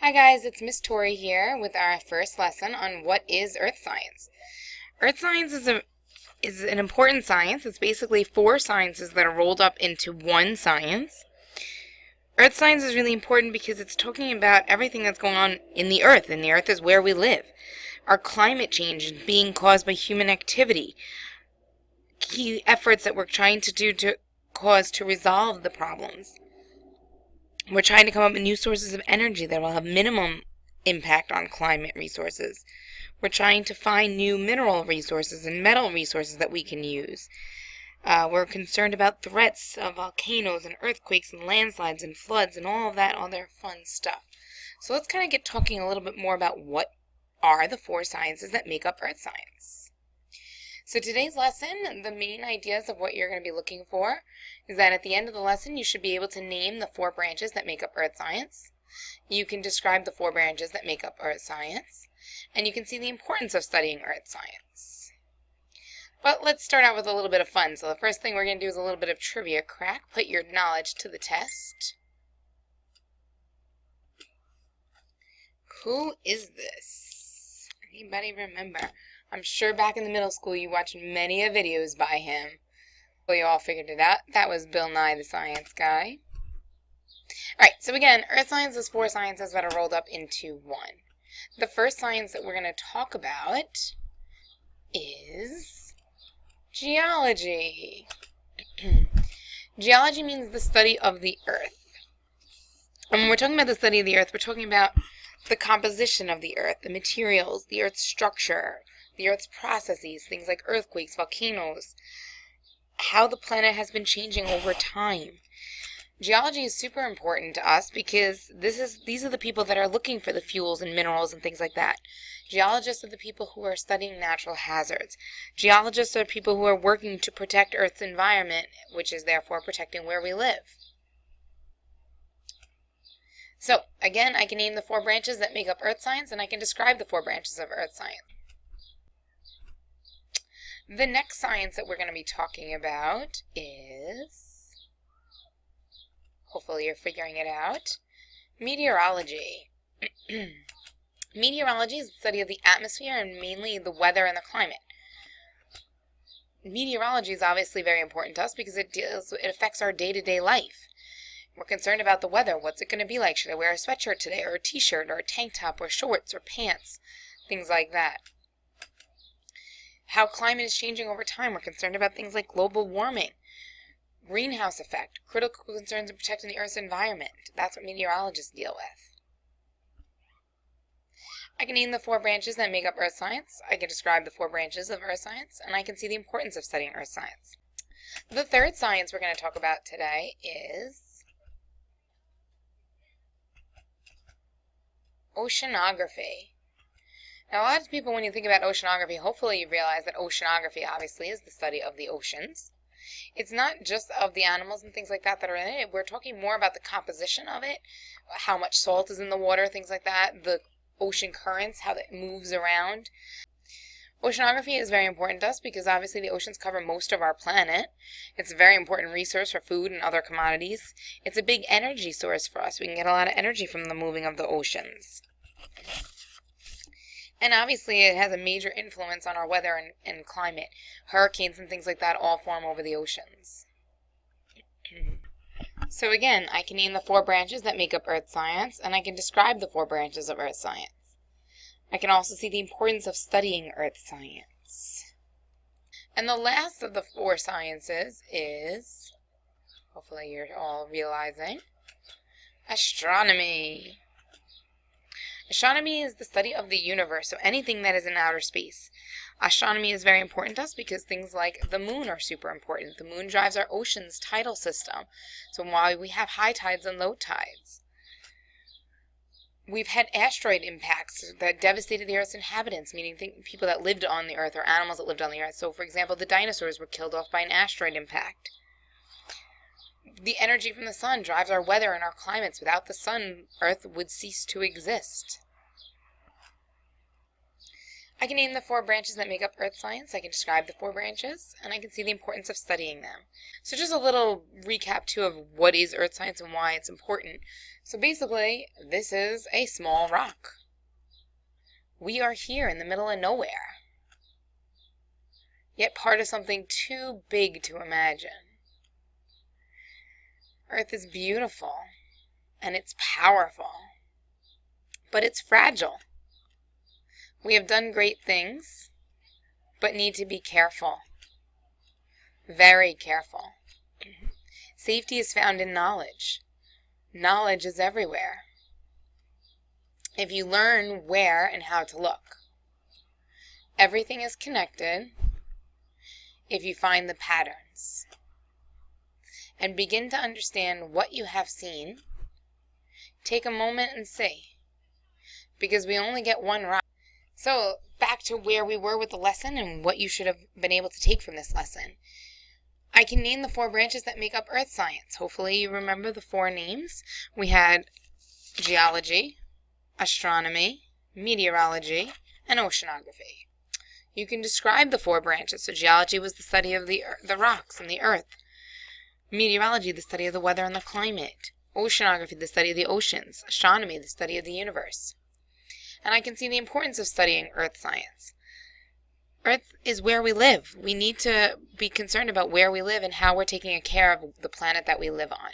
Hi guys, it's Miss Tori here with our first lesson on what is earth science. Earth science is an important science. It's basically four sciences that are rolled up into one science. Earth science is really important because it's talking about everything that's going on in the earth, and the earth is where we live. Our climate change is being caused by human activity. Key efforts that we're trying to do to resolve the problems. We're trying to come up with new sources of energy that will have minimum impact on climate resources. We're trying to find new mineral resources and metal resources that we can use. We're concerned about threats of volcanoes and earthquakes and landslides and floods and all of that other fun stuff. So let's kind of get talking a little bit more about what are the four sciences that make up earth science. So today's lesson, the main ideas of what you're going to be looking for is that at the end of the lesson, you should be able to name the four branches that make up earth science. You can describe the four branches that make up earth science, and you can see the importance of studying earth science. But let's start out with a little bit of fun. So the first thing we're going to do is a little bit of trivia crack. Put your knowledge to the test. Who is this? Anybody remember? I'm sure back in the middle school you watched many videos by him. Well, you all figured it out. That was Bill Nye the Science Guy. Alright, so again, earth science is four sciences that are rolled up into one. The first science that we're going to talk about is geology. Geology means the study of the earth. And when we're talking about the study of the earth, we're talking about the composition of the earth, the materials, the earth's structure, the earth's processes, things like earthquakes, volcanoes, how the planet has been changing over time. Geology is super important to us because these are the people that are looking for the fuels and minerals and things like that. Geologists are the people who are studying natural hazards. Geologists are people who are working to protect Earth's environment, which is therefore protecting where we live. So, again, I can name the four branches that make up earth science, and I can describe the four branches of earth science. The next science that we're going to be talking about is, hopefully you're figuring it out, meteorology. Meteorology is the study of the atmosphere and mainly the weather and the climate. Meteorology is obviously very important to us because it affects our day-to-day life. We're concerned about the weather. What's it going to be like? Should I wear a sweatshirt today, or a t-shirt, or a tank top, or shorts, or pants? Things like that. How climate is changing over time. We're concerned about things like global warming, greenhouse effect, critical concerns in protecting the Earth's environment. That's what meteorologists deal with. I can name the four branches that make up earth science. I can describe the four branches of earth science, and I can see the importance of studying earth science. The third science we're going to talk about today is oceanography. Now, a lot of people, when you think about oceanography, hopefully you realize that oceanography obviously is the study of the oceans. It's not just of the animals and things like that that are in it. We're talking more about the composition of it, how much salt is in the water, things like that, the ocean currents, how it moves around. Oceanography is very important to us because obviously the oceans cover most of our planet. It's a very important resource for food and other commodities. It's a big energy source for us. We can get a lot of energy from the moving of the oceans. And obviously it has a major influence on our weather and climate. Hurricanes and things like that all form over the oceans. So again, I can name the four branches that make up earth science, and I can describe the four branches of earth science. I can also see the importance of studying earth science. And the last of the four sciences is, hopefully you're all realizing, astronomy. Astronomy is the study of the universe, so anything that is in outer space. Astronomy is very important to us because things like the moon are super important. The moon drives our ocean's tidal system, so while we have high tides and low tides. We've had asteroid impacts that devastated the Earth's inhabitants, meaning people that lived on the Earth or animals that lived on the Earth. So, for example, the dinosaurs were killed off by an asteroid impact. The energy from the sun drives our weather and our climates. Without the sun, Earth would cease to exist. I can name the 4 branches that make up earth science, I can describe the 4 branches, and I can see the importance of studying them. So just a little recap too of what is earth science and why it's important. So basically, this is a small rock. We are here in the middle of nowhere, yet part of something too big to imagine. Earth is beautiful, and it's powerful, but it's fragile. We have done great things, but need to be careful. Very careful. Safety is found in knowledge. Knowledge is everywhere. If you learn where and how to look. Everything is connected if you find the patterns. And begin to understand what you have seen. Take a moment and see. Because we only get one rock. So, back to where we were with the lesson and what you should have been able to take from this lesson. I can name the 4 branches that make up earth science. Hopefully you remember the 4 names. We had geology, astronomy, meteorology, and oceanography. You can describe the 4 branches. So geology was the study of the rocks and the earth. Meteorology, the study of the weather and the climate. Oceanography, the study of the oceans. Astronomy, the study of the universe. And I can see the importance of studying earth science. Earth is where we live. We need to be concerned about where we live and how we're taking care of the planet that we live on.